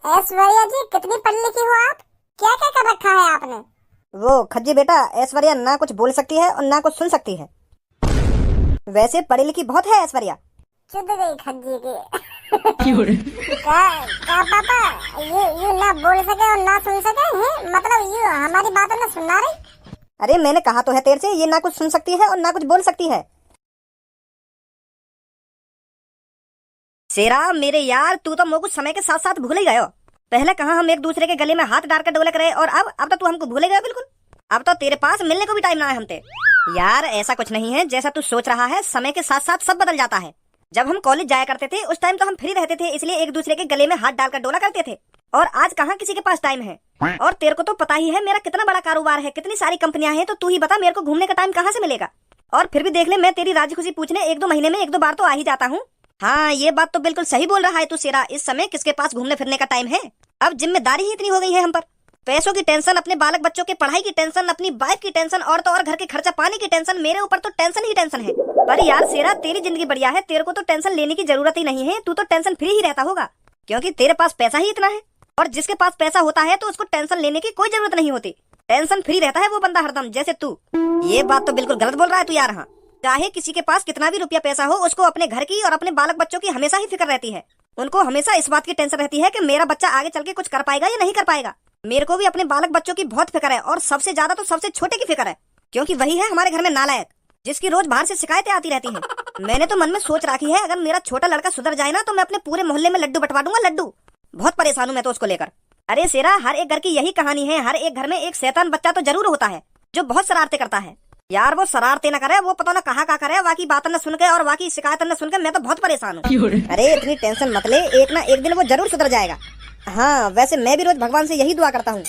ऐश्वर्या जी, कितनी पढ़ी लिखी हो आप? क्या क्या कर रखा है आपने? वो खज्जी बेटा, ऐश्वर्या ना कुछ बोल सकती है और ना कुछ सुन सकती है। वैसे पढ़ी लिखी बहुत है ऐश्वर्या। चुद गई खज्जी की। का पापा, यू ना बोल सके और ना सुन सके हैं? मतलब यू हमारी बातों में सुनना रही? अरे मैंने कहा तो है तेरे से, ये ना कुछ सुन सकती है और ना कुछ बोल सकती है। शेरा मेरे यार, तू तो मोको समय के साथ साथ भूल ही गयो। पहले कहाँ हम एक दूसरे के गले में हाथ डाल कर डोलक रहे, और अब तो तू हमको भूल गया बिल्कुल। अब तो तेरे पास मिलने को भी टाइम ना है हमसे। यार ऐसा कुछ नहीं है जैसा तू सोच रहा है, समय के साथ साथ सब बदल जाता है। जब हम कॉलेज जाया करते थे उस टाइम तो हम फ्री रहते थे, इसलिए एक दूसरे के गले में हाथ डालकर डोला करते थे। और आज कहाँ किसी के पास टाइम है। और तेरे को तो पता ही है मेरा कितना बड़ा कारोबार है, कितनी सारी कंपनियां हैं, तो तू ही बता मेरे को घूमने का टाइम कहाँ से मिलेगा। और फिर भी देख ले, मैं तेरी राजी खुशी पूछने 1-2 महीने में 1-2 बार तो आ ही जाता हूँ। हाँ ये बात तो बिल्कुल सही बोल रहा है तू शेरा, इस समय किसके पास घूमने फिरने का टाइम है। अब जिम्मेदारी ही इतनी हो गई है हम पर। पैसों की टेंशन, अपने बालक बच्चों की पढ़ाई की टेंशन, अपनी वाइफ की टेंशन, और तो और घर के खर्चा पानी की टेंशन। मेरे ऊपर तो टेंशन ही टेंशन है। पर यार शेरा, तेरी जिंदगी बढ़िया है, तेरे को तो टेंशन लेने की जरूरत ही नहीं है। तू तो टेंशन फ्री ही रहता होगा, क्योंकि तेरे पास पैसा ही इतना है। और जिसके पास पैसा होता है तो उसको टेंशन लेने की कोई जरूरत नहीं होती। टेंशन फ्री रहता है वो बंदा हरदम, जैसे तू। ये बात तो बिल्कुल गलत बोल रहा है तू यार। हाँ, चाहे किसी के पास कितना भी रुपया पैसा हो, उसको अपने घर की और अपने बालक बच्चों की हमेशा ही फिक्र रहती है। उनको हमेशा इस बात की टेंशन रहती है कि मेरा बच्चा आगे चल के कुछ कर पाएगा या नहीं कर पाएगा। मेरे को भी अपने बालक बच्चों की बहुत फिक्र है, और सबसे ज्यादा तो सबसे छोटे की फिक्र है, क्योंकि वही है हमारे घर में नालायक, जिसकी रोज बाहर से शिकायतें आती रहती हैं। मैंने तो मन में सोच रखी है, अगर मेरा छोटा लड़का सुधर जाए ना तो मैं अपने पूरे मोहल्ले में लड्डू बंटवा दूंगा। लड्डू। बहुत परेशान हूँ मैं तो उसको लेकर। अरे शेरा, हर एक घर की यही कहानी है, हर एक घर में एक शैतान बच्चा तो जरूर होता है जो बहुत शरारतें करता है। यार वो शरारतें न करे, वो पता ना कहाँ का करे, बाकी बात न सुन के और बाकी शिकायत न सुन के मैं तो बहुत परेशान हूँ। अरे इतनी टेंशन मत ले, एक ना एक दिन वो जरूर सुधर जाएगा। हाँ वैसे मैं भी रोज भगवान से यही दुआ करता हूँ।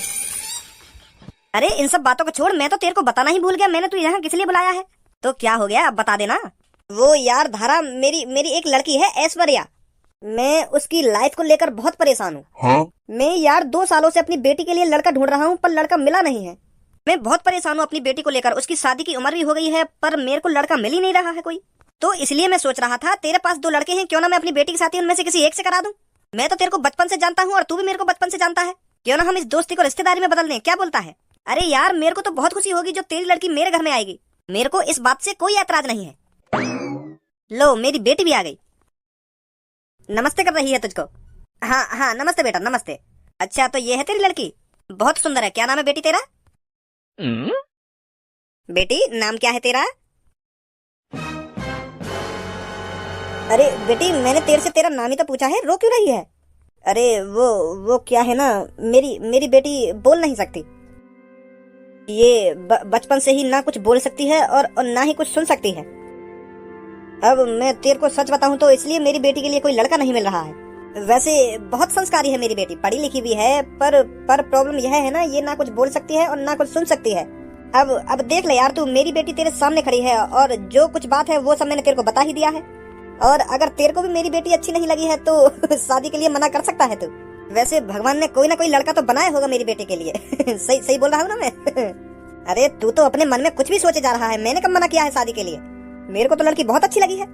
अरे इन सब बातों को छोड़, मैं तो तेरे को बताना ही भूल गया, मैंने तू यहाँ किस लिए बुलाया है। तो क्या हो गया, अब बता देना। वो यार धारा, मेरी एक लड़की है ऐश्वर्या, मैं उसकी लाइफ को लेकर बहुत परेशान हूँ। हाँ? मैं यार 2 सालों से अपनी बेटी के लिए लड़का ढूंढ रहा हूँ, पर लड़का मिला नहीं है। मैं बहुत परेशान हूँ अपनी बेटी को लेकर, उसकी शादी की उम्र भी हो गई है, पर मेरे को लड़का मिल ही नहीं रहा है कोई। तो इसलिए मैं सोच रहा था, तेरे पास 2 लड़के हैं, क्यों ना मैं अपनी बेटी की शादी उनमें से किसी एक से करा दूं। मैं तो तेरे को बचपन से जानता हूँ और तू भी मेरे को बचपन से जानता है, क्यों ना हम इस दोस्ती को रिश्तेदारी में बदल दें, क्या बोलता है। अरे यार मेरे को तो बहुत खुशी होगी जो तेरी लड़की मेरे घर में आएगी, मेरे को इस बात से कोई ऐतराज नहीं है। लो मेरी बेटी भी आ गई, नमस्ते कर रही है तुझको। हाँ हाँ नमस्ते बेटा नमस्ते। अच्छा तो ये है तेरी लड़की, बहुत सुंदर है। क्या नाम है बेटी तेरा? बेटी नाम क्या है तेरा? अरे बेटी, मैंने तेरे से तेरा नाम ही तो पूछा है, रो क्यों रही है? अरे वो क्या है ना, मेरी बेटी बोल नहीं सकती। ये बचपन से ही ना कुछ बोल सकती है और ना ही कुछ सुन सकती है। अब मैं तेरे को सच बताऊं तो इसलिए मेरी बेटी के लिए कोई लड़का नहीं मिल रहा है। वैसे बहुत संस्कारी है मेरी बेटी, पढ़ी लिखी भी है, पर प्रॉब्लम यह है ना, ये ना कुछ बोल सकती है और ना कुछ सुन सकती है। अब देख ले यार, तू मेरी बेटी तेरे सामने खड़ी है और जो कुछ बात है वो सब मैंने तेरे को बता ही दिया है। और अगर तेरे को भी मेरी बेटी अच्छी नहीं लगी है तो शादी के लिए मना कर सकता है तू। वैसे भगवान ने कोई ना कोई लड़का तो बनाया होगा मेरी बेटी के लिए। सही बोल रहा हूँ ना मैं? अरे तू तो अपने मन में कुछ भी सोचे जा रहा है, मैंने कब मना किया है शादी के लिए। मेरे को तो लड़की बहुत अच्छी लगी है।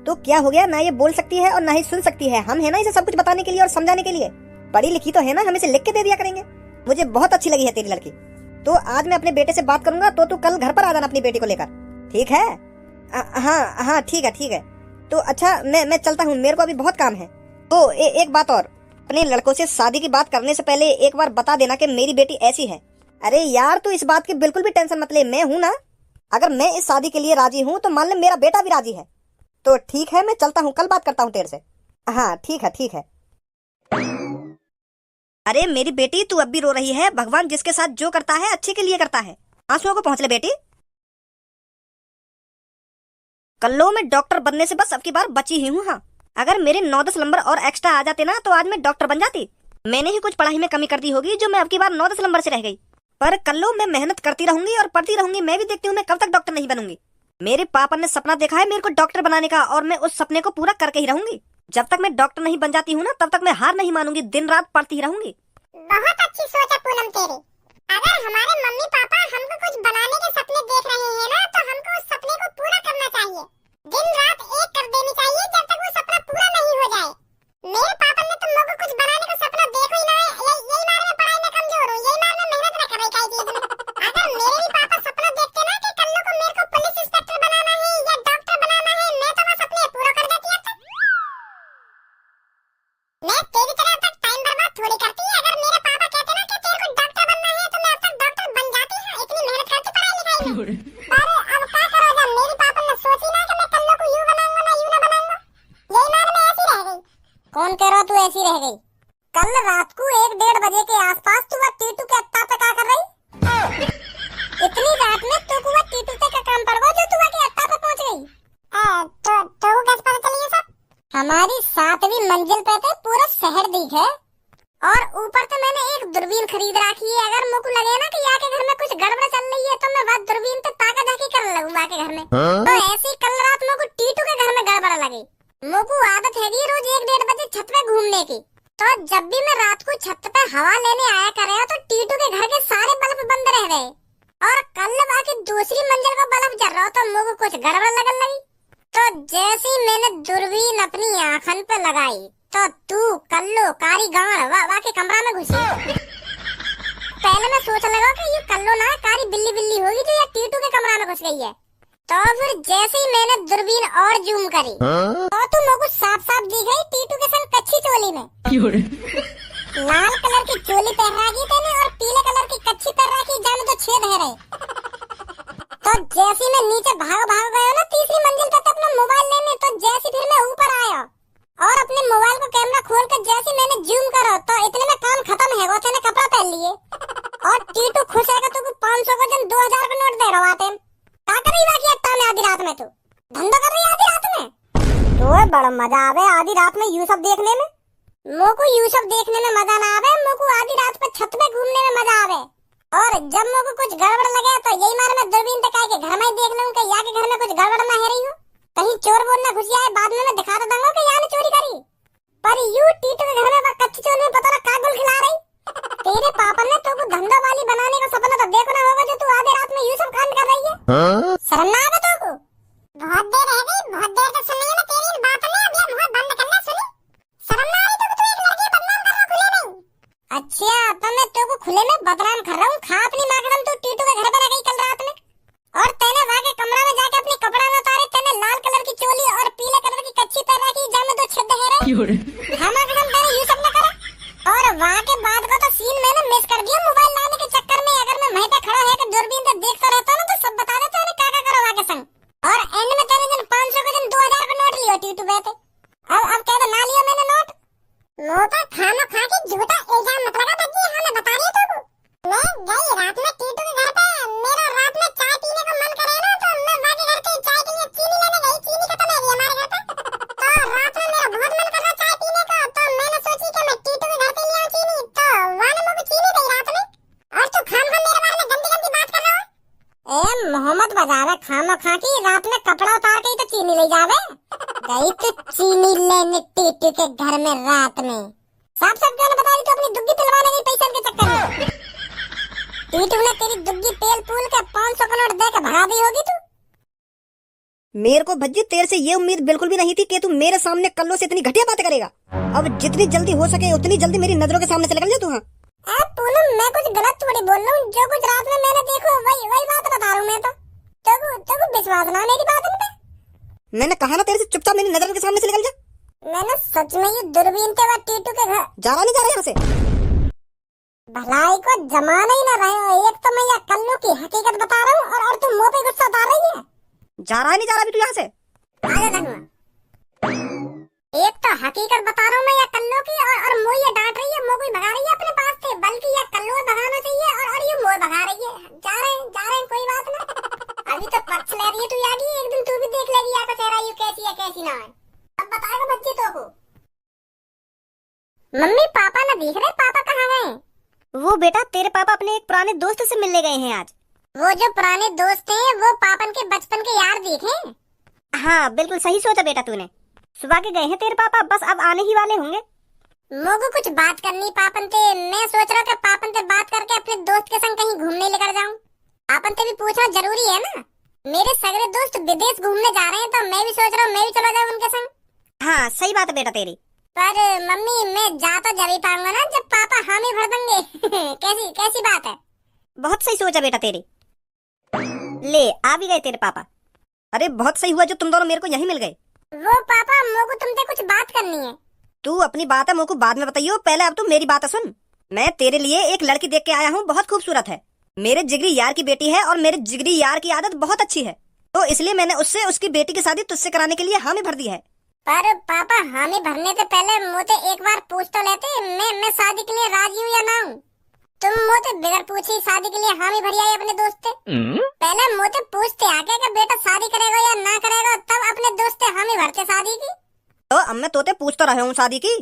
तो क्या हो गया, ना ये बोल सकती है और ना ही सुन सकती है, हम है ना इसे सब कुछ बताने के लिए और समझाने के लिए। पढ़ी लिखी तो है ना, हम इसे लिख के दे दिया करेंगे। मुझे बहुत अच्छी लगी है तेरी लड़की। तो आज मैं अपने बेटे से बात करूंगा, तो तू कल घर पर आ जाना अपनी बेटी को लेकर, ठीक है? हाँ हाँ ठीक है। तो अच्छा मैं चलता हूँ, मेरे को अभी बहुत काम है। तो एक बात और, अपने लड़कों से शादी की बात करने से पहले एक बार बता देना कि मेरी बेटी ऐसी है। अरे यार तू इस बात की बिल्कुल भी टेंशन मत ले, मैं हूं ना। अगर मैं इस शादी के लिए राजी हूँ तो मान ले मेरा बेटा भी राजी है। तो ठीक है, मैं चलता हूँ, कल बात करता हूँ तेरे से। हाँ ठीक है। अरे मेरी बेटी, तू अब भी रो रही है? भगवान जिसके साथ जो करता है अच्छे के लिए करता है, आंसुओं को पहुंच ले बेटी। कल्लो मैं डॉक्टर बनने से बस अब की बार बची ही हूँ। हाँ, अगर मेरे 9-10 नंबर और एक्स्ट्रा आ जाते ना तो आज मैं डॉक्टर बन जाती। मैंने ही कुछ पढ़ाई में कमी कर दी होगी जो मैं अब की बार 9-10 नंबर से रह गई। पर कल्लो मैं मेहनत करती रहूंगी और पढ़ती रहूंगी, मैं भी देखती हूँ मैं कब तक डॉक्टर नहीं बनूंगी। मेरे पापा ने सपना देखा है मेरे को डॉक्टर बनाने का, और मैं उस सपने को पूरा करके ही रहूंगी। जब तक मैं डॉक्टर नहीं बन जाती हूँ ना तब तक मैं हार नहीं मानूंगी, दिन रात पढ़ती ही रहूंगी। बहुत अच्छी सोच है पूनम तेरी। अगर हमारे मम्मी पापा हमको कुछ बनाने के सपने देख रहे हैं ना, तो हमको उस सपने को पूरा करना चाहिए, दिन रात एक कर देनी चाहिए जब तक वो सपना पूरा नहीं हो जाए। मेरे पापा ने तो मुझको कुछ बनाने का सपना देखो ही ना वैसी रह गई। कल रात को 1-1:30 बजे के आसपास तू वह टीटू के अट्टा पे क्या कर रही? इतनी रात में तू को वह टीटू पे का काम पड़ गया जो तू के अट्टा पे पहुंच गई। तो कैसे पता चली ये सब? हमारी 7वीं मंजिल पे थे, पूरा शहर दिखे और ऊपर से मैंने एक दूरबीन खरीद रखी है। अगर मुझको लगे ना कि यहाँ के घर में कुछ गड़बड़ चल रही है तो मैं वह दूरबीन पे ताका झाकी करने लगूं वहाँ के घर में। तो ऐसी कल रात मुझको टीटू के घर में गड़बड़ लगी। मुझको आदत है रोज 1-1:30 बजे छत पे घूमने की, तो जब भी मैं रात को छत पे हवा लेने आया करे तो टीटू के घर के सारे बल्ब बंद रह गए और कल बाकी दूसरी मंजिल का बल्ब जल रहा तो मुझको कुछ गड़बड़ लगने लगी। तो जैसे ही मैंने दूरबीन अपनी आंखन पे लगाई तो तू कल्लो कारी गांड वाह के कमरा में घुसी। पहले मैं सोच लगा कि ये कल्लो ना कारी बिल्ली होगी जो ये टीटू के कमरा में घुस गई है। तो फिर जैसे ही मैंने दूरबीन और जूम करी तो तू मुझको साफ दिख गई टीटू के संग कच्ची चोली में। लाल कलर की चोली पहन रखी थी और पीले कलर की कच्ची पहन रखी, जाने तो छेद है रहे। तो जैसे मैं नीचे भाग गया ना तीसरी मंजिल पे अपना मोबाइल लेने, तो जैसे फिर मैं ऊपर आया और अपने मोबाइल को कैमरा खोल कर जैसे मैंने जूम करा तो इतने में काम खत्म है। वो थे कपड़ा पहन लिए और टीटू खुश है तो 500 का जन 2000 का नोट दे रहा आते। क्या कर रही बाकी अट्टा में आधी रात में? तू धंधा कर रही आधी रात में? तो बड़ा मजा आवे आधी रात में यू सब देखने में। मोको यू सब देखने में मजा ना आवे, मोको आधी रात पे छत पे घूमने में मजा आवे। और जब मोको कुछ गड़बड़ लगे तो यही मार मैं दूरबीन पे के घर में ही देख लूं कि यहाँ के घर में कुछ गड़बड़ ना है रही हो, कहीं चोर बोल ना घुस आए। बाद में मैं दिखा तो दूंगा कि यहाँ ने चोरी करी, पर यू टीटू के घर में कच्ची चोर में पता ना क्या गुल खिला रही। तेरे पापा ने तो धंधा वाली बनाने का सपना तो देखो ना होगा जो तू आधी रात में यू सब कांड कर रही है। शर्म ना आवे तो? बहुत देर रह गई, बहुत देर तक सुन लिया तेरी बात ने, अब ये मुंह बंद करना। सुनी शर्म ना आई तो तू एक लड़की बदनाम कर रहा खुले में। अच्छा तो मैं तो को खुले में बदनाम कर रहा हूँ। खा अपनी माँ कसम, तू टीटू के घर पे रह गई कल रात में और तेने वहाँ के कमरा में जाके अपनी कपड़ा न उतारे, तेने लाल कलर की चोली और पीले कलर की कच्ची पहन रखी, जामे तो छेद है रहे। हम कसम तेरे यू सब न करा। और वहाँ के बाद का तो सीन मैंने मिस कर दिया मोबाइल लाने के चक्कर में। अगर मैं वहीं पे खड़ा है दूरबीन से देखता रहता ना तो सब बता देता है क्या करो वहाँ के संग। और एंड में तेरे जन 500 का जन 2000 का नोट लियो टीटू पे। अब कह दो ना लिया मैंने नोट। मोटा खाना खा के झूठा इल्जाम मत लगा बच्ची, हाँ मैं बता रही हूँ तुमको। मैं गई रात में टीटू के घर पे, मेरा रात में चाय पीने का मन करे ना तो मैं वहाँ के घर पे चाय के लिए चीनी लेने गई। चीनी खत्म है हमारे घर पे, तो रात में मेरा बहुत मन कर रहा चाय पीने का, तो मैंने सोची कि मैं टीटू के घर पे ले आऊँ चीनी। तो वहाँ ने मुझे चीनी दी रात में और तू खाम मेरे बारे में गंदी बात कर रहा है। ए मोहम्मद बजावे खामो खा की रात में कपड़ा उतार के तो चीनी ले जावे। गई तो चीनी लेने टीटू के घर में रात में। साफ क्यों ना बता रही तो अपनी दुग्गी पिलवाने गई पैसे के चक्कर में। टीटू ने तेरी दुग्गी तेल पूल के 500 का नोट दे के भगा दी होगी तू। मेरे को भज्जी तेरे से ये उम्मीद बिल्कुल भी नहीं थी कि तू मेरे सामने कल्लो से इतनी घटिया बातें करेगा। अब जितनी जल्दी हो सके उतनी जल्दी मेरी नजरों के सामने से निकल जा तू। हाँ पूनम मैं कुछ गलत थोड़ी बोल रहा हूँ, जो कुछ रात में मैंने देखो वही बात बता रहा हूँ मैं। तो विश्वास ना मेरी बात पे। मैंने कहा ना तेरे से चुपचाप मेरी नजर के सामने से निकल जा। मैंने सच में ये दूरबीन के बाद टीटू के घर जा रहा नहीं जा रहा यहाँ से। भलाई को जमाना ही ना रहे हो। एक तो मैं ये कल्लू की हकीकत बता रहा हूँ और तू मुंह पे गुस्सा उतार रही है। जा रहा है नहीं जा रहा अभी तू यहाँ से? आजा धनुआ, एक तो हकीकत बता रहा हूँ मैं ये कल्लू की और मुँह ये डांट रही है, मुँह कोई भगा रही है अपने पास से, बल्कि ये कल्लू भगाना चाहिए और ये मुँह भगा रही है। जा रहे हैं कोई बात ना। अभी तो पक्ष ले रही है तू यागी, एक दिन तू भी देख लेगी यहाँ का चेहरा यू कैसी है कैसी ना है। अब बताएगा बच्ची तो को। मम्मी पापा ना दिख रहे, पापा कहाँ गए? वो बेटा तेरे पापा अपने एक पुराने दोस्त से मिलने गए हैं आज। वो जो पुराने दोस्त हैं वो पापन के बचपन के यार दिखे। हाँ बिल्कुल सही सोचा बेटा तूने। सुबह के गए हैं तेरे पापा, बस अब आने ही वाले होंगे। मोगो कुछ बात करनी पापन से। मैं सोच रहा कि पापन से बात करके अपने दोस्त के संग कहीं घूमने लेकर जाऊं। पापन से भी पूछना जरूरी है ना, मेरे सगरे दोस्त विदेश घूमने जा रहे हैं तो मैं भी सोच रहा हूँ मैं भी चला जाऊँ उनके संग। हाँ सही बात है बेटा तेरी। पर मम्मी मैं जा तो जब ही पाऊंगा ना जब पापा हामी भर देंगे। कैसी बात है? बहुत सही सोचा बेटा तेरी। ले आ भी गए तेरे पापा। अरे बहुत सही हुआ जो तुम दोनों मेरे को यहीं मिल गए। वो पापा मोको तुमसे कुछ बात करनी है। तू अपनी बात है मोको बाद में बताइयो, पहले अब तू मेरी बात सुन। मैं तेरे लिए एक लड़की देख के आया हूँ, बहुत खूबसूरत है, मेरे जिगरी यार की बेटी है और मेरे जिगरी यार की आदत बहुत अच्छी है, तो इसलिए मैंने उससे उसकी बेटी की शादी तुझसे कराने के लिए हामी भर दी है। पर पापा हामी भरने से पहले मुझे एक बार पूछ तो लेते, मैं शादी के लिए राजी हूँ या ना हूँ। तुम मुझे बगैर पूछे शादी के लिए हामी भरी आई अपने दोस्त से। पहले मुझे पूछते आके कि बेटा शादी करेगा या ना करेगा, तब अपने दोस्त से हामी भरते शादी की। तो अब मैं तोते पूछ तो रहा हूँ शादी की,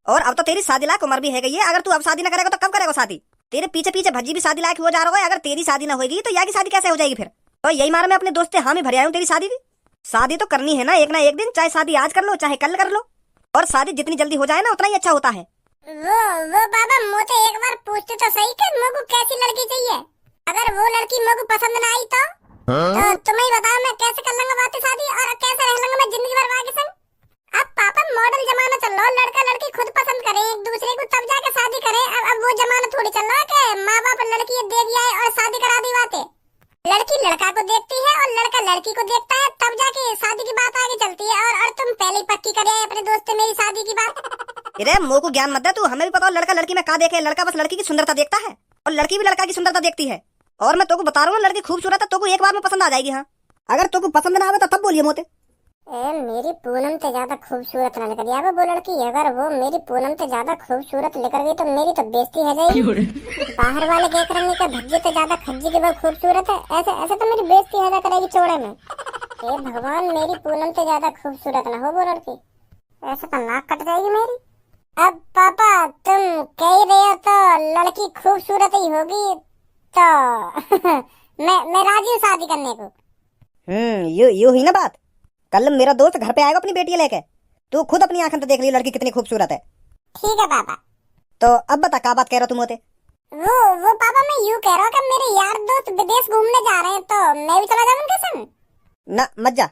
और अब तो तेरी शादी लायक उम्र भी है गई है। अगर तू अब शादी ना करेगा तो कब करेगा शादी? तेरे पीछे पीछे भज्जी भी शादी लायक हो जा रहा है। अगर तेरी शादी ना होगी तो यहाँ की शादी कैसे हो जाएगी फिर? तो यही मार मैं अपने दोस्त से हामी भर आया हूँ तेरी शादी की। शादी तो करनी है ना एक दिन, चाहे शादी आज कर लो चाहे कल कर लो, और शादी जितनी जल्दी हो जाए ना उतना ही अच्छा होता है। वो बाबा मुझे एक बार पूछते तो सही कि मुझको कैसी लड़की चाहिए। अगर वो लड़की मुझको पसंद ना आई तो तुम्हें ही बताओ मैं कैसे कर लूंगा बातें शादी, और कैसे रह लूंगा मैं जिंदगी भर वहाँ के संग। अब पापा मॉडल जमाना चल रहा है, लड़का लड़की खुद पसंद करे एक दूसरे को तब जाके शादी करे। अब वो जमाना थोड़ी चल रहा है कि माँ बाप लड़की दे दिया है और शादी करा दी बातें। लड़की लड़का को देखती है और लड़का लड़की को देखता है, तब जाके शादी की बात आगे चलती है। और तुम पहले ही पक्की करे अपने दोस्त से मेरी शादी की बात। अरे मुँह को ज्ञान मत दे तू, हमें भी पता लड़का लड़की में का देखे। लड़का बस लड़की की सुंदरता देखता है और लड़की भी लड़का की सुंदरता देखती है। और मैं तोको बता रहा हूँ लड़की खूबसूरत है, तोको एक बार में पसंद आ जाएगी। हाँ अगर तोको पसंद ना आवे तो तब बोलिए मोते। मेरी पूनम से ज्यादा खूबसूरत ना निकल जाए वो लड़की। अगर वो मेरी पूनम से ज्यादा खूबसूरत निकल गई तो मेरी तो बेइज्जती हो जाएगी। बाहर वाले देख रहे हैं कि भज्जी से ज्यादा खज्जी की बहुत खूबसूरत है, ऐसे ऐसे तो मेरी बेइज्जती हो जा करेगी चौड़े में। हे भगवान मेरी पूनम से ज्यादा खूबसूरत ना हो वो लड़की, ऐसे तो नाक कट जाएगी मेरी। अब पापा तुम कह ही रहे हो तो लड़की खूबसूरत ही होगी तो मैं राजी हूँ शादी करने को। यू ही ना बात। कल मेरा दोस्त घर पे आएगा अपनी बेटी लेके, तू खुद अपनी आंखों से देख ली लड़की कितनी खूबसूरत है। ठीक है पापा। तो अब बता क्या बात कह रहा तुम होते? वो पापा मैं यूँ कह रहा हूँ कि मेरे यार दोस्त विदेश घूमने जा रहे हैं तो मैं भी चला जाऊँ उनके संग। ना मत जा,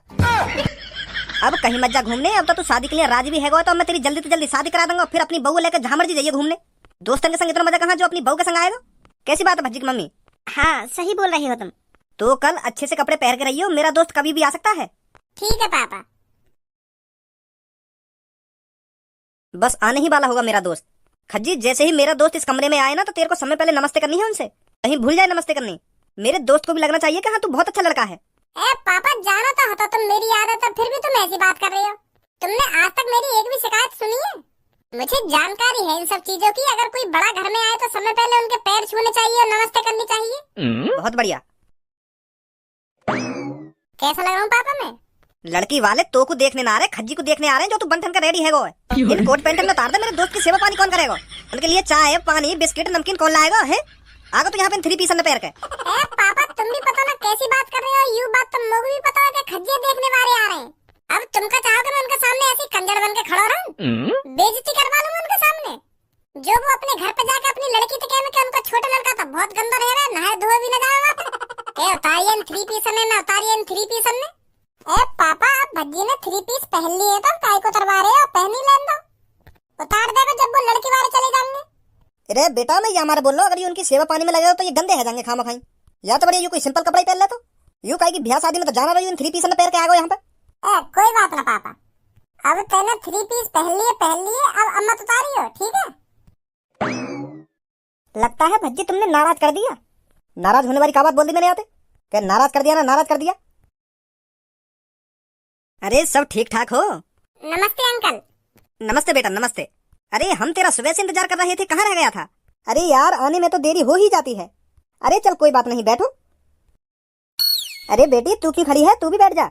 अब कहीं मत जा घूमने। अब तो तू शादी के लिए राजी भी है तो मैं तेरी जल्दी से जल्दी शादी करा दूंगा, फिर अपनी बहू लेकर जहाँ मर्जी जाइए घूमने। दोस्तों के संग इतना मजा कहाँ जो अपनी बहू के संग आएगा। कैसी बात है भज्जी की मम्मी? हाँ सही बोल रही हो तुम। तो कल अच्छे से कपड़े पहन के रहियो, मेरा दोस्त कभी भी आ सकता है। ठीक है पापा। बस आने ही वाला होगा मेरा दोस्त। खज्जी जैसे ही मेरा दोस्त इस कमरे में आए ना तो तेरे को समय पहले नमस्ते करनी है उनसे, कहीं भूल जाए नमस्ते करनी। मेरे दोस्त को भी लगना चाहिए कि हाँ तू बहुत अच्छा लड़का है। पापा जाना तो होता तुम मेरी आदत है, फिर भी तुम ऐसी बात कर रहे हो। तुमने आज तक मेरी एक भी शिकायत सुनी है? मुझे जानकारी है इन सब चीजों की। अगर कोई बड़ा घर में आए तो समय पहले उनके पैर छूने चाहिए और नमस्ते करनी चाहिए। बहुत बढ़िया। कैसा लग रहा हूँ पापा मैं? लड़की वाले तो को देखने ना आ रहे, खज्जी को देखने आ रहे हैं जो तू बनठन का रेडी है। इन कोट पैंट में उतार दे, मेरे दोस्त की सेवा पानी कौन करेगा? उनके लिए चाय पानी बिस्किट नमकीन कौन लाएगा है? आगे तो यहाँ पे 3 पीस न पैर के। पापा तुम भी पता ना कैसी बात कर रहे हो। यू बात तो मुझे भी पता है कि खज्जे देखने वाले आ रहे हैं। अब तुमका चाहो कि मैं उनके सामने ऐसी कंजर बन के खड़ा रहूं, बेइज्जती करवा लूं उनके सामने। जो वो अपने घर पे जाके अपनी लड़की से कहे कि उनका छोटा लड़का तो बहुत गंदा रह रहा है, नहाए धोए भी न जाएगा। उतारिए 3 पीस में ना उतारिए 3 पीस में। पापा अब भज्जी ने 3 पीस पहन लिए तो काय को उतरवा रहे हो? पहन ही लें दो, उतार देगा जब वो लड़की वाले चले जाएंगे। अरे बेटा मैं ये हमारे बोल रहा हूँ, अगर ये उनकी सेवा पानी में लगे तो ये गंदे है जाएंगे खामा खाई। या तो बढ़िया यू कोई सिंपल कपड़ा ही पहन ले। तो यू कहे कि ब्याह शादी में तो जाना रही 3 पीस में पैर के आएगा यहाँ पे। कोई बात ना पापा, अब तेने 3 पीस पहन लिए, अब अम्मा तो उतारी हो। ठीक है। लगता है भज्जी तुमने नाराज कर दिया। नाराज होने वाली क्या बात बोल दी मैंने आते? क्या नाराज कर दिया ना? नाराज कर दिया? अरे सब ठीक ठाक हो? नमस्ते अंकल। नमस्ते बेटा नमस्ते। अरे हम तेरा सुबह से इंतजार कर रहे थे, कहाँ रह गया था? अरे यार आने में तो देरी हो ही जाती है। अरे चल कोई बात नहीं बैठो। अरे बेटी तू क्यों खड़ी है, तू भी बैठ जा।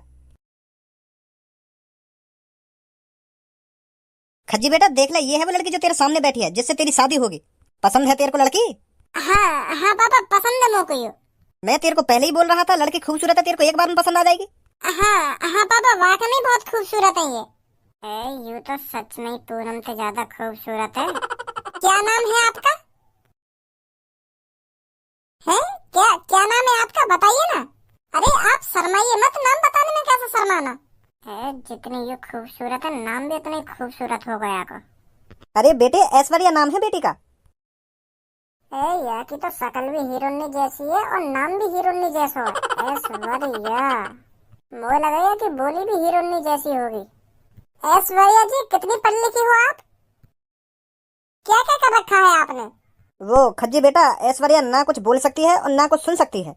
खज्जी बेटा देख ले, ये है वो लड़की जो तेरे सामने बैठी है जिससे तेरी शादी होगी। पसंद है तेरे को लड़की? हाँ पापा पसंद है मुझको। मैं तेरे को पहले ही बोल रहा था लड़की खूबसूरत है, तेरे को एक बार में पसंद आ जाएगी। हाँ पापा वाकई में बहुत खूबसूरत है ये। यू तो सच में पूनम से ज्यादा खूबसूरत है। क्या नाम है आपका? है क्या नाम है आपका बताइए ना। अरे आप शर्माइए मत, नाम बताने में कैसे शर्माना है। जितनी ये खूबसूरत है नाम भी उतनी खूबसूरत हो गया को। अरे बेटे ऐश्वर्या नाम है बेटी का। यार की तो शक्ल भी हीरोइनी जैसी है और नाम भी हीरोइनी जैसा है। ऐश्वर्या मुझे लगा कि बोली भी हीरोइनी जैसी होगी। ऐश्वर्या जी कितनी पढ़ी लिखी हो आप? क्या क्या कर रखा है आपने? वो खज्जी बेटा ऐश्वर्या ना कुछ बोल सकती है और ना कुछ सुन सकती है।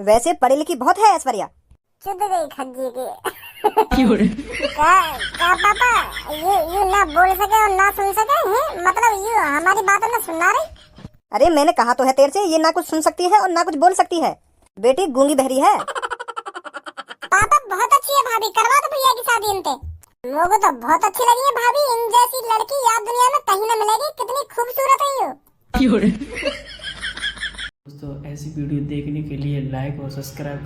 वैसे पढ़ी लिखी बहुत है ऐश्वर्या। चुद गई खज्जी की। का पापा यू ना बोल सके और ना सुन सके हैं, मतलब यू हमारी बातों में सुनना रही। अरे मैंने कहा तो है तेरे से, ये ना कुछ सुन सकती है और ना कुछ बोल सकती है। बेटी गूंगी बहरी है। पापा बहुत अच्छी है भाभी, करवा दो भैया की शादी इनसे। मुझे तो बहुत अच्छी लगी है भाभी, इन जैसी लड़की यार दुनिया में कहीं न मिलेगी, कितनी खूबसूरत है यू। दोस्तों ऐसी वीडियो देखने के लिए लाइक और सब्सक्राइब